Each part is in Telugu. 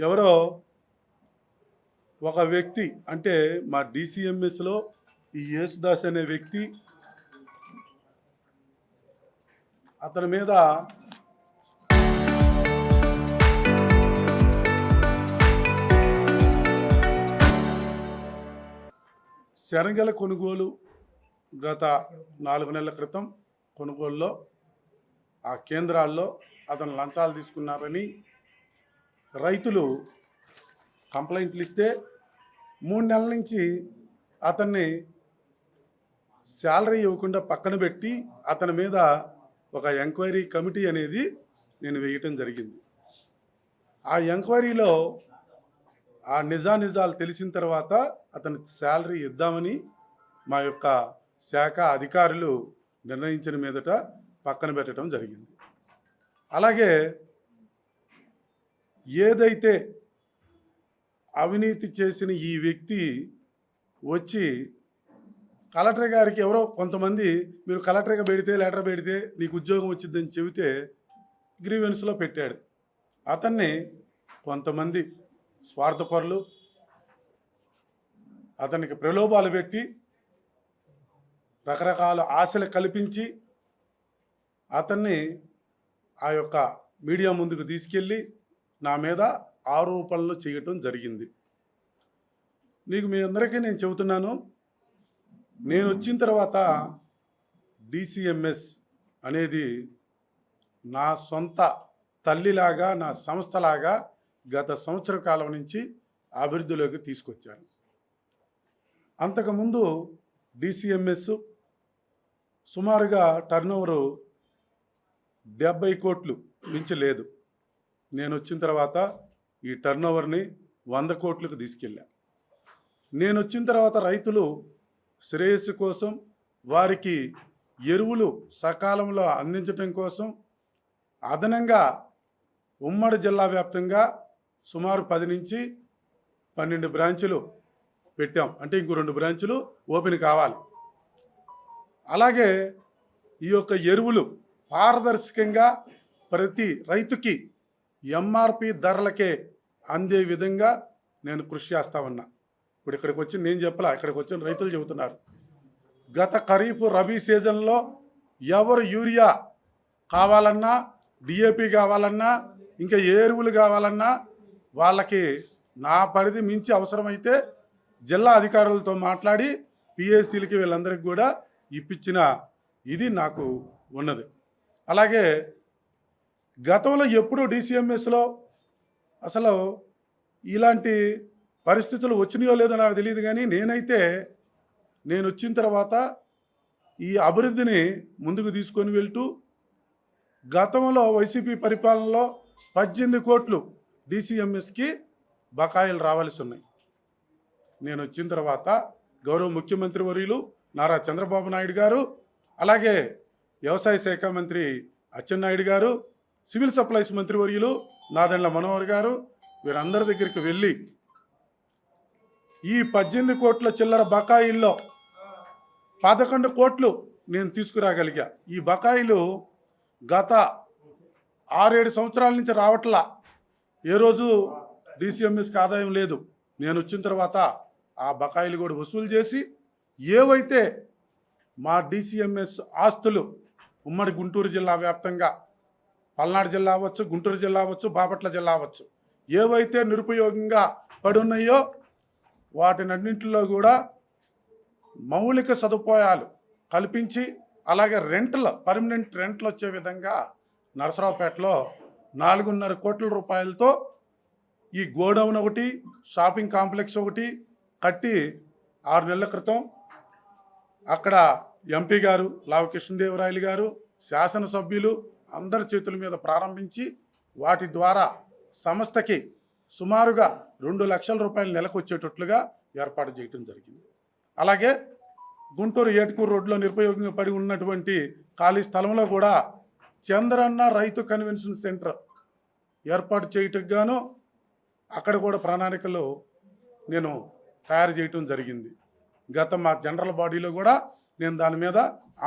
ఎవరో ఒక వ్యక్తి అంటే మా డీసీఎంఎస్లో ఈ యేసుదాస్ అనే వ్యక్తి అతని మీద శనగల కొనుగోలు గత 4 నెలల క్రితం కొనుగోలులో ఆ కేంద్రాల్లో అతను లంచాలు తీసుకున్నారని రైతులు కంప్లైంట్లు ఇస్తే 3 నెలల నుంచి అతన్ని శాలరీ ఇవ్వకుండా పక్కన పెట్టి అతని మీద ఒక ఎంక్వైరీ కమిటీ అనేది నేను వేయటం జరిగింది. ఆ ఎంక్వైరీలో ఆ నిజాలు తెలిసిన తర్వాత అతని శాలరీ ఇద్దామని మా యొక్క శాఖ అధికారులు నిర్ణయించిన మీదట పక్కన పెట్టడం జరిగింది. అలాగే ఏదైతే అవినీతి చేసిన ఈ వ్యక్తి వచ్చి కలెక్టర్ గారికి ఎవరో కొంతమంది మీరు కలెక్టర్గా పెడితే లెటర్ పెడితే నీకు ఉద్యోగం వచ్చిందని చెబితే గ్రీవెన్స్లో పెట్టాడు. అతన్ని కొంతమంది స్వార్థపరులు అతనికి ప్రలోభాలు పెట్టి రకరకాల ఆశలు కల్పించి అతన్ని ఆ యొక్క మీడియా ముందుకు తీసుకెళ్ళి నా మీద ఆరోపణలు చేయటం జరిగింది. మీ అందరికీ నేను చెబుతున్నాను, నేను వచ్చిన తర్వాత డీసీఎంఎస్ అనేది నా సొంత తల్లిలాగా నా సంస్థలాగా గత సంవత్సర కాలం నుంచి అభివృద్ధిలోకి తీసుకొచ్చాను. అంతకుముందు డీసీఎంఎస్ సుమారుగా టర్నోవరు 70 కోట్లు మించి లేదు. నేను వచ్చిన తర్వాత ఈ టర్నోవర్ని 100 కోట్లకు తీసుకెళ్ళా. నేను వచ్చిన తర్వాత రైతులు శ్రేయస్సు కోసం వారికి ఎరువులు సకాలంలో అందించడం కోసం అదనంగా ఉమ్మడి జిల్లా వ్యాప్తంగా సుమారు 10 నుంచి 12 బ్రాంచులు పెట్టాం. అంటే ఇంకో 2 బ్రాంచులు ఓపెన్ కావాలి. అలాగే ఈ యొక్క ఎరువులు పారదర్శకంగా ప్రతి రైతుకి ఎంఆర్పి ధరలకే అందే విధంగా నేను కృషి చేస్తా ఉన్నా. ఇప్పుడు ఇక్కడికి వచ్చి నేను చెప్పలా, ఇక్కడికి వచ్చిన రైతులు చెబుతున్నారు. గత ఖరీఫ్ రబీ సీజన్లో ఎవరు యూరియా కావాలన్నా డిఏపి కావాలన్నా ఇంకా ఏ ఎరువులు కావాలన్నా వాళ్ళకి నా పరిధి మించి అవసరమైతే జిల్లా అధికారులతో మాట్లాడి పిఎస్సీలకి వీళ్ళందరికీ కూడా ఇప్పించిన ఇది నాకు ఉన్నది. అలాగే గతంలో ఎప్పుడు డీసీఎంఎస్లో అసలు ఇలాంటి పరిస్థితులు వచ్చినాయో లేదో నాకు తెలియదు, కానీ నేను వచ్చిన తర్వాత ఈ అభివృద్ధిని ముందుకు తీసుకొని వెళ్తూ గతంలో వైసీపీ పరిపాలనలో 18 కోట్లు డీసీఎంఎస్కి బకాయిలు రావాల్సి ఉన్నాయి. నేను వచ్చిన తర్వాత గౌరవ ముఖ్యమంత్రి వర్యులు నారా చంద్రబాబు నాయుడు గారు, అలాగే వ్యవసాయ శాఖ మంత్రి అచ్చెన్నాయుడు గారు, సివిల్ సప్లైస్ మంత్రి వర్యులు నాదెండ్ల మనోహర్ గారు వీరందరి దగ్గరికి వెళ్ళి ఈ 18 కోట్ల చిల్లర బకాయిల్లో 11 కోట్లు నేను తీసుకురాగలిగా. ఈ బకాయిలు గత 6-7 సంవత్సరాల నుంచి రావట్లా. ఏ రోజు డీసీఎంఎస్కి ఆదాయం లేదు. నేను వచ్చిన తర్వాత ఆ బకాయిలు కూడా వసూలు చేసి ఏవైతే మా డీసీఎంఎస్ ఆస్తులు ఉమ్మడి గుంటూరు జిల్లా వ్యాప్తంగా పల్నాడు జిల్లా అవ్వచ్చు, గుంటూరు జిల్లా అవ్వచ్చు, బాపట్ల జిల్లా అవ్వచ్చు, ఏవైతే నిరుపయోగంగా పడి ఉన్నాయో వాటినన్నింటిలో కూడా మౌలిక సదుపాయాలు కల్పించి అలాగే పర్మనెంట్ రెంట్లు వచ్చే విధంగా నరసరావుపేటలో 4.5 కోట్ల రూపాయలతో ఈ గోడౌన్ ఒకటి, షాపింగ్ కాంప్లెక్స్ ఒకటి కట్టి 6 నెలల క్రితం అక్కడ ఎంపీ గారు లావు కృష్ణదేవరాయలు గారు, శాసనసభ్యులు అందరి చేతుల మీద ప్రారంభించి వాటి ద్వారా సంస్థకి సుమారుగా 2 లక్షల రూపాయలు నెలకు వచ్చేటట్లుగా ఏర్పాటు చేయడం జరిగింది. అలాగే గుంటూరు ఏటుకూరు రోడ్లో నిరుపయోగంగా పడి ఉన్నటువంటి ఖాళీ స్థలంలో కూడా చంద్రన్న రైతు కన్వెన్షన్ సెంటర్ ఏర్పాటు చేయటకు గాను అక్కడ కూడా ప్రణాళికలు నేను తయారు చేయటం జరిగింది. మా జనరల్ బాడీలో కూడా నేను దాని మీద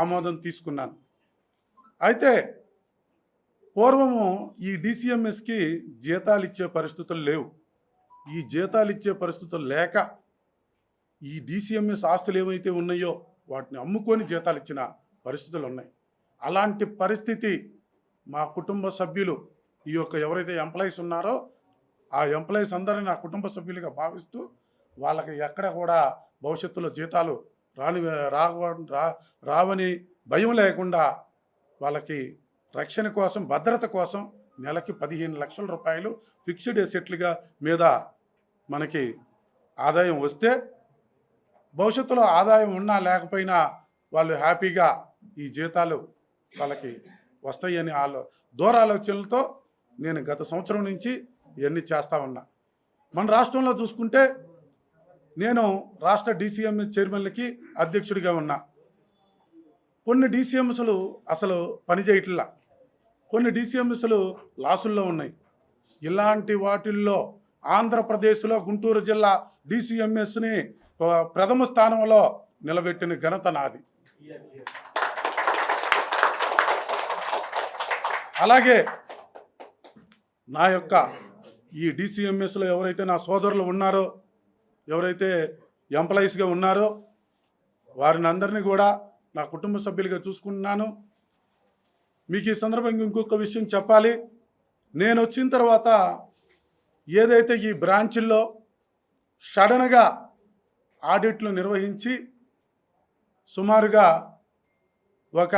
ఆమోదం తీసుకున్నాను. అయితే పూర్వము ఈ డిసిఎంఎస్కి జీతాలు ఇచ్చే పరిస్థితులు లేవు. ఈ జీతాలు ఇచ్చే పరిస్థితులు లేక ఈ డిసిఎంఎస్ ఆస్తులు ఏవైతే ఉన్నాయో వాటిని అమ్ముకొని జీతాలు ఇచ్చిన పరిస్థితులు ఉన్నాయి. అలాంటి పరిస్థితి మా కుటుంబ సభ్యులు ఈ యొక్క ఎవరైతే ఎంప్లాయీస్ ఉన్నారో ఆ ఎంప్లాయీస్ అందరినీ నా కుటుంబ సభ్యులుగా భావిస్తూ వాళ్ళకి ఎక్కడ కూడా భవిష్యత్తులో జీతాలు రావని భయం లేకుండా వాళ్ళకి రక్షణ కోసం, భద్రత కోసం నెలకి 15 లక్షల రూపాయలు ఫిక్స్డ్ ఎసెట్లుగా మీద మనకి ఆదాయం వస్తే భవిష్యత్తులో ఆదాయం ఉన్నా లేకపోయినా వాళ్ళు హ్యాపీగా ఈ జీతాలు వాళ్ళకి వస్తాయని దూరాలోచనలతో నేను గత సంవత్సరం నుంచి ఇవన్నీ చేస్తూ ఉన్నా. మన రాష్ట్రంలో చూసుకుంటే నేను రాష్ట్ర డిసిఎంఎస్ చైర్మన్లకి అధ్యక్షుడిగా ఉన్నా. కొన్ని డిసిఎంఎస్లు అసలు పనిచేయట్లా, కొన్ని డిసిఎంఎస్లు లాసుల్లో ఉన్నాయి. ఇలాంటి వాటిల్లో ఆంధ్రప్రదేశ్లో గుంటూరు జిల్లా డిసిఎంఎస్ని ప్రథమ స్థానంలో నిలబెట్టిన ఘనత నాది. అలాగే నా యొక్క ఈ డిసిఎంఎస్లో ఎవరైతే నా సోదరులు ఉన్నారో, ఎవరైతే ఎంప్లాయీస్గా ఉన్నారో వారిని అందరినీ కూడా నా కుటుంబ సభ్యులుగా చూసుకుంటున్నాను. మీకు ఈ సందర్భంగా ఇంకొక విషయం చెప్పాలి. నేను వచ్చిన తర్వాత ఏదైతే ఈ బ్రాంచుల్లో సడన్గా ఆడిట్లు నిర్వహించి సుమారుగా ఒక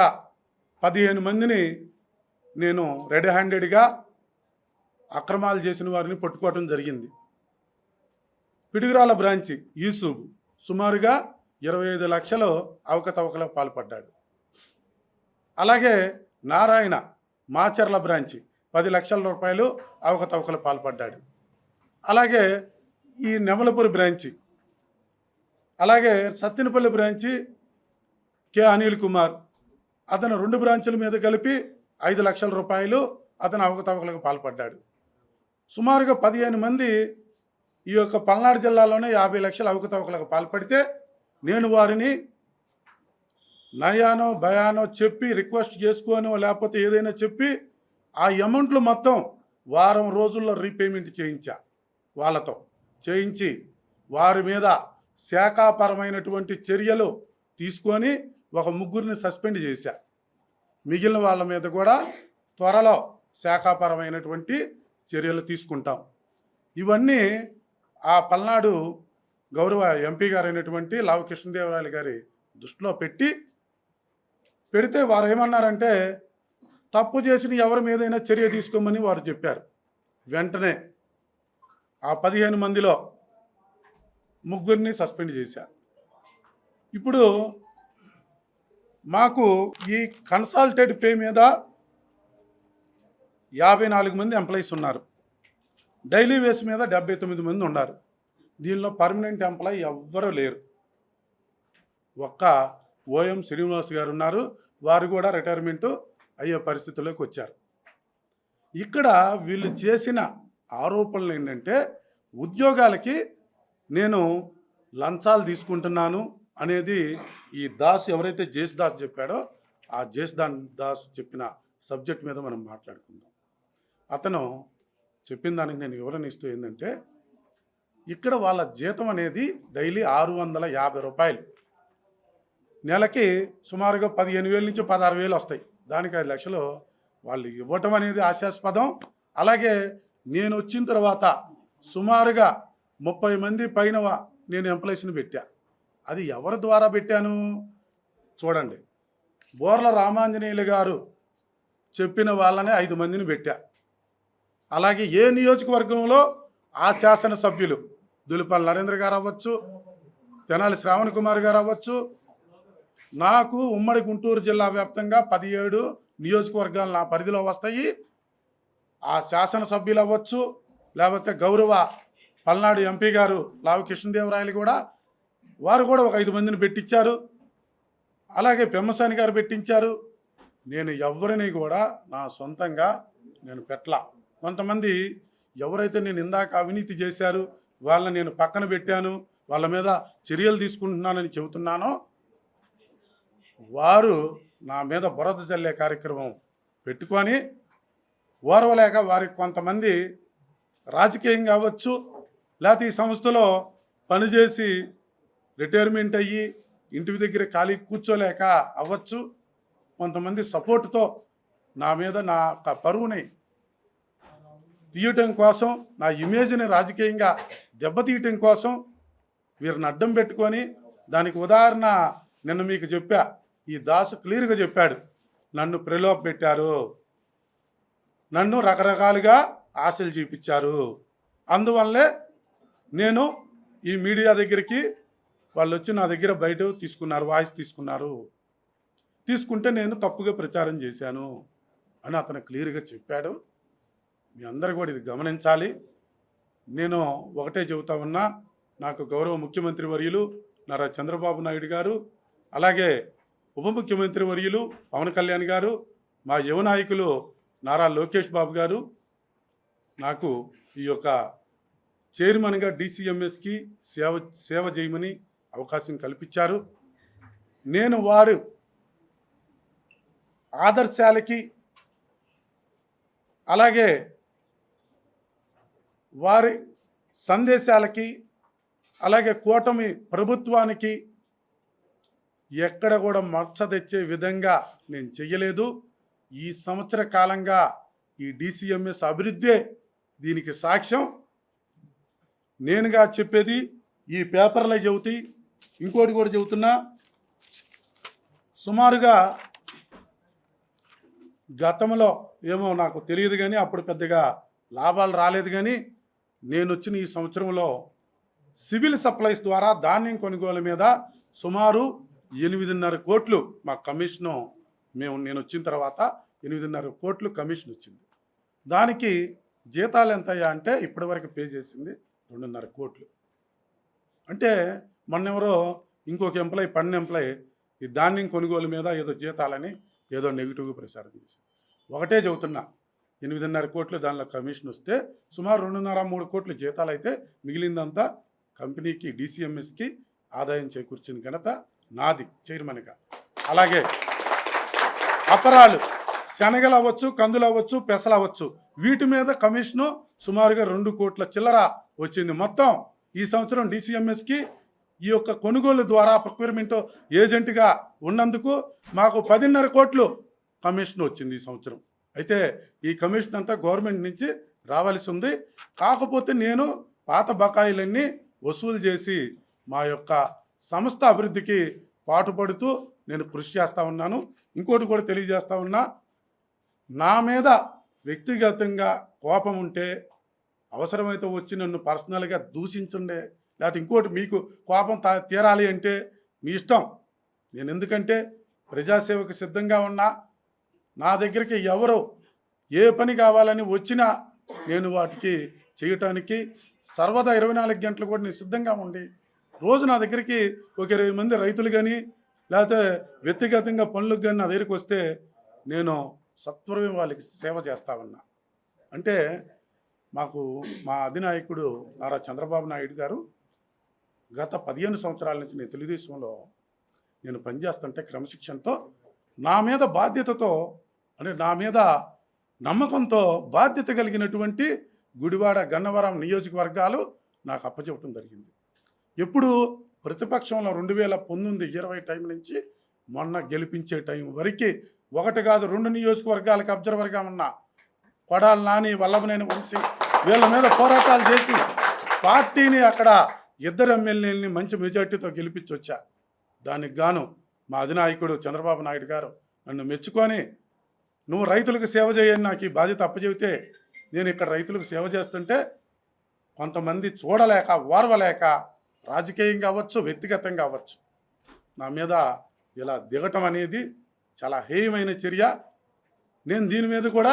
15 మందిని నేను రెడ్ హ్యాండెడ్గా అక్రమాలు చేసిన వారిని పట్టుకోవడం జరిగింది. పిడుగురాల బ్రాంచి యూసుఫ్ సుమారుగా 25 లక్షలు అవకతవకలకు పాల్పడ్డాడు. అలాగే నారాయణ మాచర్ల బ్రాంచి 10 లక్షల రూపాయలు అవకతవకలకు పాల్పడ్డాడు. అలాగే ఈ నెమలపూరి బ్రాంచి, అలాగే సత్తెనపల్లి బ్రాంచి కె అనిల్ కుమార్, అతను 2 బ్రాంచుల మీద కలిపి 5 లక్షల రూపాయలు అతను అవకతవకలకు పాల్పడ్డాడు. సుమారుగా 15 మంది ఈ యొక్క పల్నాడు జిల్లాలోనే 50 లక్షల అవకతవకలకు పాల్పడితే నేను వారిని నయానో భయానో చెప్పి రిక్వెస్ట్ చేసుకోనో లేకపోతే ఏదైనా చెప్పి ఆ అమౌంట్లు మొత్తం వారం రోజుల్లో రీపేమెంట్ వాళ్ళతో చేయించి వారి మీద శాఖాపరమైనటువంటి చర్యలు తీసుకొని ఒక 3 సస్పెండ్ చేశా. మిగిలిన వాళ్ళ మీద కూడా త్వరలో శాఖాపరమైనటువంటి చర్యలు తీసుకుంటాం. ఇవన్నీ ఆ పల్నాడు గౌరవ ఎంపీ గారైనటువంటి లావు కృష్ణదేవరాయలు గారి దృష్టిలో పెడితే వారు ఏమన్నారంటే తప్పు చేసిన ఎవరి మీదైనా చర్య తీసుకోమని వారు చెప్పారు. వెంటనే ఆ 15 మందిలో 3 సస్పెండ్ చేశారు. ఇప్పుడు మాకు ఈ కన్సాల్టెడ్ పే మీద 54 మంది ఎంప్లాయీస్ ఉన్నారు. డైలీ వేస్ మీద 79 మంది ఉన్నారు. దీనిలో పర్మనెంట్ ఎంప్లాయీ ఎవ్వరూ లేరు. ఒక్క ఓఎం శ్రీనివాస్ గారు ఉన్నారు. వారు కూడా రిటైర్మెంట్ అయ్యే పరిస్థితుల్లోకి వచ్చారు. ఇక్కడ వీళ్ళు చేసిన ఆరోపణలు ఏంటంటే ఉద్యోగాలకి నేను లంచాలు తీసుకుంటున్నాను అనేది ఈ దాస్ ఎవరైతే జేస్ దాస్ చెప్పాడో ఆ జేస్ దాస్ చెప్పిన సబ్జెక్ట్ మీద మనం మాట్లాడుకుందాం. అతను చెప్పిన దానికి నేను వివరణ ఇస్తూ ఏంటంటే ఇక్కడ వాళ్ళ జీతం అనేది డైలీ 650 రూపాయలు, నెలకి సుమారుగా 15,000 నుంచి 16,000 వస్తాయి. దానికి 5 లక్షలు వాళ్ళు ఇవ్వటం అనేది హాస్యాస్పదం. అలాగే నేను వచ్చిన తర్వాత సుమారుగా 30 మంది పైన నేను ఎంప్లాయీస్ని పెట్టా. అది ఎవరి ద్వారా పెట్టాను చూడండి. బోర్ల రామాంజనేయులు గారు చెప్పిన వాళ్ళనే 5 మందిని పెట్టా. అలాగే ఏ నియోజకవర్గంలో ఆ శాసనసభ్యులు దులిపల్లి నరేంద్ర గారు అవ్వచ్చు, తెనాలి శ్రావణ్ కుమార్ గారు అవ్వచ్చు, నాకు ఉమ్మడి గుంటూరు జిల్లా వ్యాప్తంగా 17 నియోజకవర్గాలు నా పరిధిలో వస్తాయి. ఆ శాసనసభ్యులు అవ్వచ్చు, లేకపోతే గౌరవ పల్నాడు ఎంపీ గారు లావు కృష్ణదేవరాయలు కూడా వారు కూడా ఒక 5 మందిని పెట్టించారు. అలాగే పెమ్మసాని గారు పెట్టించారు. నేను ఎవరిని కూడా నా సొంతంగా నేను పెట్టలా. కొంతమంది ఎవరైతే నేను ఇందాక అవినీతి చేశారు వాళ్ళని నేను పక్కన పెట్టాను, వాళ్ళ మీద చర్యలు తీసుకుంటున్నానని చెబుతున్నానో వారు నా మీద బురద జల్లే కార్యక్రమం పెట్టుకొని ఓర్వలేక వారికి కొంతమంది రాజకీయంగా అవ్వచ్చు, లేకపోతే ఈ సంస్థలో పనిచేసి రిటైర్మెంట్ అయ్యి ఇంటి దగ్గర ఖాళీ కూర్చోలేక అవ్వచ్చు, కొంతమంది సపోర్టుతో నా మీద నా పరువుని తీయటం కోసం, నా ఇమేజ్ని రాజకీయంగా దెబ్బతీయటం కోసం వీరిని అడ్డం పెట్టుకొని, దానికి ఉదాహరణ నిన్న మీకు చెప్పా, ఈ దాసు క్లియర్గా చెప్పాడు, నన్ను ప్రలోభ పెట్టారు, నన్ను రకరకాలుగా ఆశలు చూపించారు, అందువల్లే నేను ఈ మీడియా దగ్గరికి వాళ్ళు వచ్చి నా దగ్గర బయట తీసుకున్నారు, వాయిస్ తీసుకుంటే నేను తప్పుగా ప్రచారం చేశాను అని అతను క్లియర్గా చెప్పాడు. మీ అందరూ కూడా ఇది గమనించాలి. నేను ఒకటే చెబుతా ఉన్నా, నాకు గౌరవ ముఖ్యమంత్రి వర్యులు నారా చంద్రబాబు నాయుడు గారు, అలాగే ఉప ముఖ్యమంత్రి వర్యులు పవన్ కళ్యాణ్ గారు, మా యువ నాయకులు నారా లోకేష్ బాబు గారు నాకు ఈ యొక్క చైర్మన్గా DCMSకి సేవ చేయమని అవకాశం కల్పించారు. నేను వారు ఆదర్శాలకి, అలాగే వారి సందేశాలకి, అలాగే కూటమి ప్రభుత్వానికి ఎక్కడ కూడా మచ్చ తెచ్చే విధంగా నేను చెయ్యలేదు. ఈ సంవత్సర కాలంగా ఈ DCMS అభివృద్ధే దీనికి సాక్ష్యం. నేనుగా చెప్పేది ఈ పేపర్లో చెబుతీ, ఇంకోటి కూడా చెబుతున్నా, సుమారుగా గతంలో ఏమో నాకు తెలియదు కానీ అప్పుడు పెద్దగా లాభాలు రాలేదు, కానీ నేను వచ్చిన ఈ సంవత్సరంలో సివిల్ సప్లైస్ ద్వారా ధాన్యం కొనుగోలు మీద సుమారు 8.5 కోట్లు మా కమిషను, నేను వచ్చిన తర్వాత 8.5 కోట్లు కమిషన్ వచ్చింది. దానికి జీతాలు ఎంతయ్యా అంటే ఇప్పటివరకు పే చేసింది 2.5 కోట్లు. అంటే మొన్నెవరో ఇంకొక ఎంప్లాయీ, పన్ను ఎంప్లాయీ ఈ ధాన్యం కొనుగోలు మీద ఏదో జీతాలని ఏదో నెగిటివ్గా ప్రచారం చేశారు. ఒకటే చెబుతున్నా, 8.5 కోట్లు దానిలో కమిషన్ వస్తే సుమారు 2.5-3 కోట్లు జీతాలు అయితే మిగిలిందంతా కంపెనీకి DCMSకి ఆదాయం చేకూర్చిన ఘనత నాది చైర్మన్గా. అలాగే అపరాలు, శనగలు అవ్వచ్చు, కందులు అవ్వచ్చు, పెసలు అవ్వచ్చు, వీటి మీద కమిషను సుమారుగా 2 కోట్ల చిల్లర వచ్చింది. మొత్తం ఈ సంవత్సరం DCMSకి ఈ యొక్క కొనుగోలు ద్వారా ప్రొక్యూర్మెంట్ ఏజెంట్గా ఉన్నందుకు మాకు 10.5 కోట్లు కమిషన్ వచ్చింది ఈ సంవత్సరం. అయితే ఈ కమిషన్ అంతా గవర్నమెంట్ నుంచి రావాల్సి ఉంది. కాకపోతే నేను పాత బకాయిలన్నీ వసూలు చేసి మా యొక్క సంస్థ అభివృద్ధికి పాటుపడుతూ నేను కృషి చేస్తూ ఉన్నాను. ఇంకోటి కూడా తెలియజేస్తూ ఉన్నా, నా మీద వ్యక్తిగతంగా కోపం ఉంటే అవసరమైతే వచ్చి నన్ను పర్సనల్గా దూషించండి, లేకపోతే ఇంకోటి మీకు కోపం తీరాలి అంటే మీ ఇష్టం. నేను ఎందుకంటే ప్రజాసేవకు సిద్ధంగా ఉన్నా, నా దగ్గరికి ఎవరు ఏ పని కావాలని వచ్చినా నేను వాటికి చేయటానికి సర్వదా 24 గంటలు కూడా నేను సిద్ధంగా ఉండి, రోజు నా దగ్గరికి ఒక 20 మంది రైతులు కానీ లేకపోతే వ్యక్తిగతంగా పనులకు కానీ నా దగ్గరికి వస్తే నేను సత్వరమే వాళ్ళకి సేవ చేస్తా ఉన్నా. అంటే మాకు మా అధినాయకుడు నారా చంద్రబాబు నాయుడు గారు గత 15 సంవత్సరాల నుంచి నేను తెలుగుదేశంలో నేను పనిచేస్తుంటే క్రమశిక్షణతో, నా మీద బాధ్యతతో, అంటే నా మీద నమ్మకంతో బాధ్యత కలిగినటువంటి గుడివాడ, గన్నవరం నియోజకవర్గాలు నాకు అప్పచెప్పడం జరిగింది. ఎప్పుడు ప్రతిపక్షంలో 2019-20 టైం నుంచి మొన్న గెలిపించే టైం వరకు 1 కాదు 2 నియోజకవర్గాలకు అబ్జర్వర్గా ఉన్న కొడాలి నాని, వల్లభనేని వంశీ వీళ్ళ మీద పోరాటాలు చేసి పార్టీని అక్కడ 2 ఎమ్మెల్యేలని మంచి మెజార్టీతో గెలిపించి వచ్చా. దానికి గాను మా అధినాయకుడు చంద్రబాబు నాయుడు గారు నన్ను మెచ్చుకొని, నువ్వు రైతులకు సేవ చేయని నాకు ఈ బాధ్యత అప్పచెబితే, నేను ఇక్కడ రైతులకు సేవ చేస్తుంటే కొంతమంది చూడలేక, ఓర్వలేక, రాజకీయంగా అవ్వచ్చు, వ్యక్తిగతంగా అవ్వచ్చు, నా మీద ఇలా దిగటం అనేది చాలా హేయమైన చర్య. నేను దీని మీద కూడా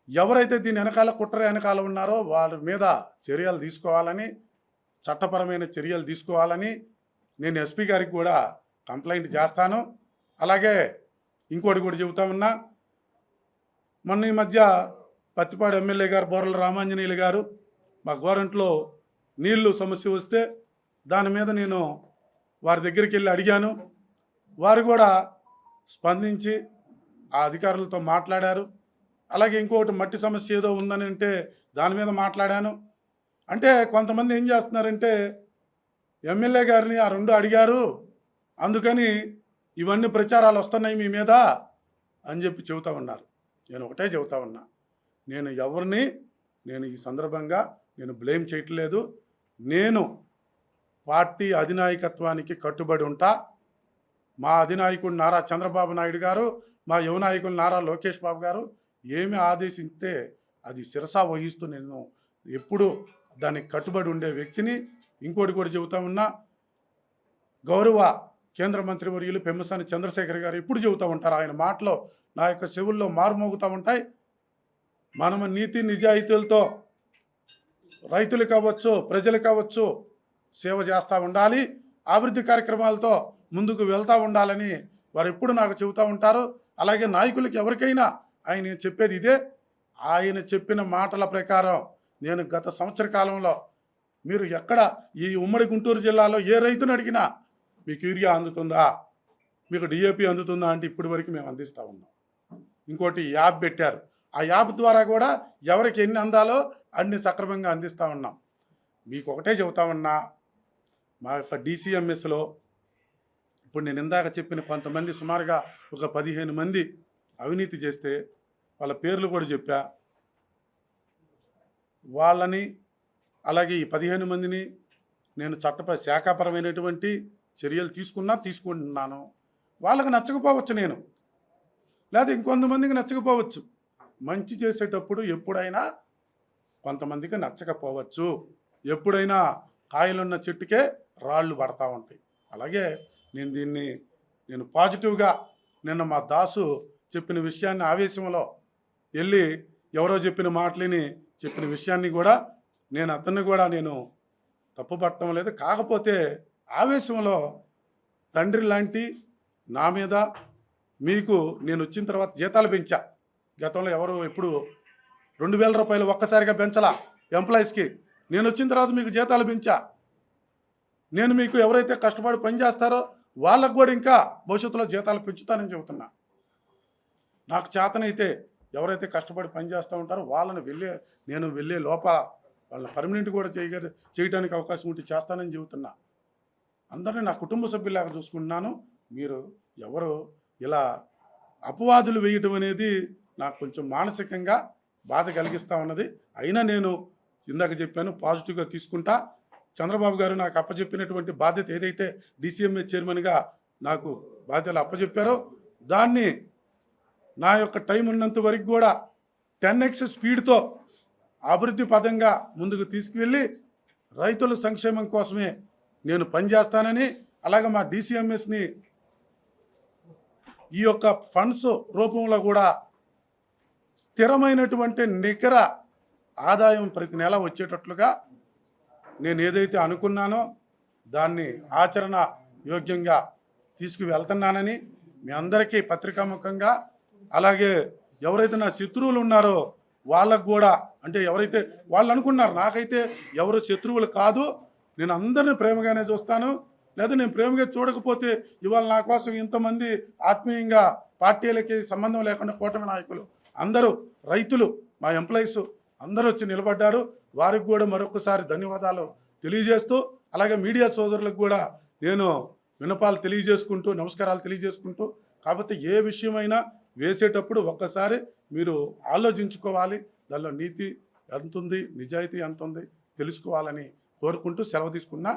ఎవరైతే దీని వెనకాల కుట్ర వెనకాల ఉన్నారో వాళ్ళ మీద చర్యలు తీసుకోవాలని, చట్టపరమైన చర్యలు తీసుకోవాలని నేను ఎస్పీ గారికి కూడా కంప్లైంట్ చేస్తాను. అలాగే ఇంకోటి కూడా చెబుతా ఉన్నా, మొన్న ఈ మధ్య పత్తిపాడు ఎమ్మెల్యే గారు బోర్ల రామాంజనేయులు గారు మా గోరంట్లో నీళ్లు సమస్య వస్తే దాని మీద నేను వారి దగ్గరికి వెళ్ళి అడిగాను. వారు కూడా స్పందించి ఆ అధికారులతో మాట్లాడారు. అలాగే ఇంకొకటి మట్టి సమస్య ఏదో ఉందని అంటే దాని మీద మాట్లాడాను. అంటే కొంతమంది ఏం చేస్తున్నారంటే ఎమ్మెల్యే గారిని ఆ 2 అడిగారు, అందుకని ఇవన్నీ ప్రచారాలు వస్తున్నాయి మీ మీద అని చెప్పి చెబుతూ ఉన్నారు. నేను ఒకటే చెబుతా ఉన్నా, నేను ఎవరిని ఈ సందర్భంగా బ్లేమ్ చేయట్లేదు. నేను పార్టీ అధినాయకత్వానికి కట్టుబడి ఉంటా. మా అధినాయకుడు నారా చంద్రబాబు నాయుడు గారు, మా యువ నాయకులు నారా లోకేష్ బాబు గారు ఏమి ఆదేశిస్తే అది శిరసా వహిస్తూ నేను ఎప్పుడు దానికి కట్టుబడి ఉండే వ్యక్తిని. ఇంకోటి కూడా చెబుతా ఉన్నా, గౌరవ కేంద్ర మంత్రి వర్యులు పెమ్మసాని చంద్రశేఖర్ గారు ఎప్పుడు చెబుతూ ఉంటారు, ఆయన మాటలో నా యొక్క చెవుల్లో మారుమోగుతూ ఉంటాయి. మనము నీతి నిజాయితీలతో రైతులు కావచ్చు, ప్రజలు కావచ్చు సేవ చేస్తూ ఉండాలి, అభివృద్ధి కార్యక్రమాలతో ముందుకు వెళ్తూ ఉండాలని వారు ఎప్పుడు నాకు చెబుతూ ఉంటారు. అలాగే నాయకులకి ఎవరికైనా ఆయన చెప్పేది ఇదే. ఆయన చెప్పిన మాటల ప్రకారం నేను గత సంవత్సర కాలంలో మీరు ఎక్కడ ఈ ఉమ్మడి గుంటూరు జిల్లాలో ఏ రైతుని అడిగినా మీకు యూరియా అందుతుందా, మీకు డిఏపి అందుతుందా అంటే ఇప్పటి వరకు మేము అందిస్తూ ఉన్నాం. ఇంకోటి యాప్ పెట్టారు, ఆ యాప్ ద్వారా కూడా ఎవరికి ఎన్ని అందాలో అన్ని సక్రమంగా అందిస్తూ ఉన్నాం. మీకు ఒకటే చెబుతా ఉన్నా, మా యొక్క DCMSలో ఇప్పుడు నేను ఇందాక చెప్పిన కొంతమంది సుమారుగా ఒక 15 మంది అవినీతి చేస్తే వాళ్ళ పేర్లు కూడా చెప్పా. వాళ్ళని అలాగే ఈ 15 మందిని నేను శాఖాపరమైనటువంటి చర్యలు తీసుకుంటున్నాను. వాళ్ళకి నచ్చకపోవచ్చు, నేను లేదా ఇంకొంతమందికి నచ్చకపోవచ్చు. మంచి చేసేటప్పుడు ఎప్పుడైనా కొంతమందికి నచ్చకపోవచ్చు. ఎప్పుడైనా కాయలున్న చెట్టుకే రాళ్ళు పడతా ఉంటాయి. అలాగే నేను పాజిటివ్గా నిన్న మా దాసు చెప్పిన విషయాన్ని ఆవేశంలో వెళ్ళి ఎవరో చెప్పిన విషయాన్ని కూడా అతన్ని కూడా తప్పుపట్టడం లేదు. కాకపోతే ఆవేశంలో తండ్రి లాంటి నా మీద మీకు నేను వచ్చిన తర్వాత జీతాలు పెంచా. గతంలో ఎవరు ఎప్పుడు 2000 రూపాయలు ఒక్కసారిగా పెంచలా ఎంప్లాయీస్కి. నేను వచ్చిన తర్వాత మీకు జీతాలు పెంచా. నేను మీకు ఎవరైతే కష్టపడి పనిచేస్తారో వాళ్ళకు కూడా ఇంకా భవిష్యత్తులో జీతాలు పెంచుతానని చెబుతున్నా. నాకు చేతనైతే ఎవరైతే కష్టపడి పనిచేస్తూ ఉంటారో వాళ్ళని వెళ్ళే లోపల వాళ్ళని పర్మనెంట్ కూడా చేయడానికి అవకాశం ఉంటే చేస్తానని చెబుతున్నా. అందరినీ నా కుటుంబ సభ్యులాగా చూసుకుంటున్నాను. మీరు ఎవరు ఇలా అపవాదులు వేయటం అనేది నాకు కొంచెం మానసికంగా బాధ కలిగిస్తూ ఉన్నది. అయినా నేను ఇందాక చెప్పాను, పాజిటివ్గా తీసుకుంటా. చంద్రబాబు గారు నాకు అప్పచెప్పినటువంటి బాధ్యత ఏదైతే DCMS చైర్మన్గా నాకు బాధ్యతలు అప్పచెప్పారో దాన్ని నా యొక్క టైం ఉన్నంత వరకు కూడా 10x స్పీడ్తో అభివృద్ధి పదంగా ముందుకు తీసుకువెళ్ళి రైతుల సంక్షేమం కోసమే నేను పనిచేస్తానని, అలాగే మా DCMSని ఈ యొక్క ఫండ్స్ రూపంలో కూడా స్థిరమైనటువంటి నికర ఆదాయం ప్రతి నెల వచ్చేటట్లుగా నేను ఏదైతే అనుకున్నానో దాన్ని ఆచరణ యోగ్యంగా తీసుకువెళ్తున్నానని మీ అందరికీ పత్రికాముఖంగా, అలాగే ఎవరైతే నా శత్రువులు ఉన్నారో వాళ్ళకు కూడా, అంటే ఎవరైతే వాళ్ళు అనుకున్నారు నాకైతే ఎవరు శత్రువులు కాదు, నేను అందరినీ ప్రేమగానే చూస్తాను. లేదా నేను ప్రేమగా చూడకపోతే ఇవాళ నా కోసం ఇంతమంది ఆత్మీయంగా పార్టీలకి సంబంధం లేకుండా కూటమి నాయకులు అందరూ, రైతులు, మా ఎంప్లాయీస్ అందరూ వచ్చి నిలబడ్డారు. వారికి కూడా మరొకసారి ధన్యవాదాలు తెలియజేస్తూ, అలాగే మీడియా సోదరులకు కూడా నేను విన్నపాలు తెలియజేసుకుంటూ, నమస్కారాలు తెలియజేసుకుంటూ, కాబట్టి ఏ విషయమైనా వేసేటప్పుడు ఒక్కసారి మీరు ఆలోచించుకోవాలి. దానిలో నీతి ఎంత ఉంది, నిజాయితీ ఎంత ఉంది తెలుసుకోవాలని కోరుకుంటూ సెలవు తీసుకున్నా.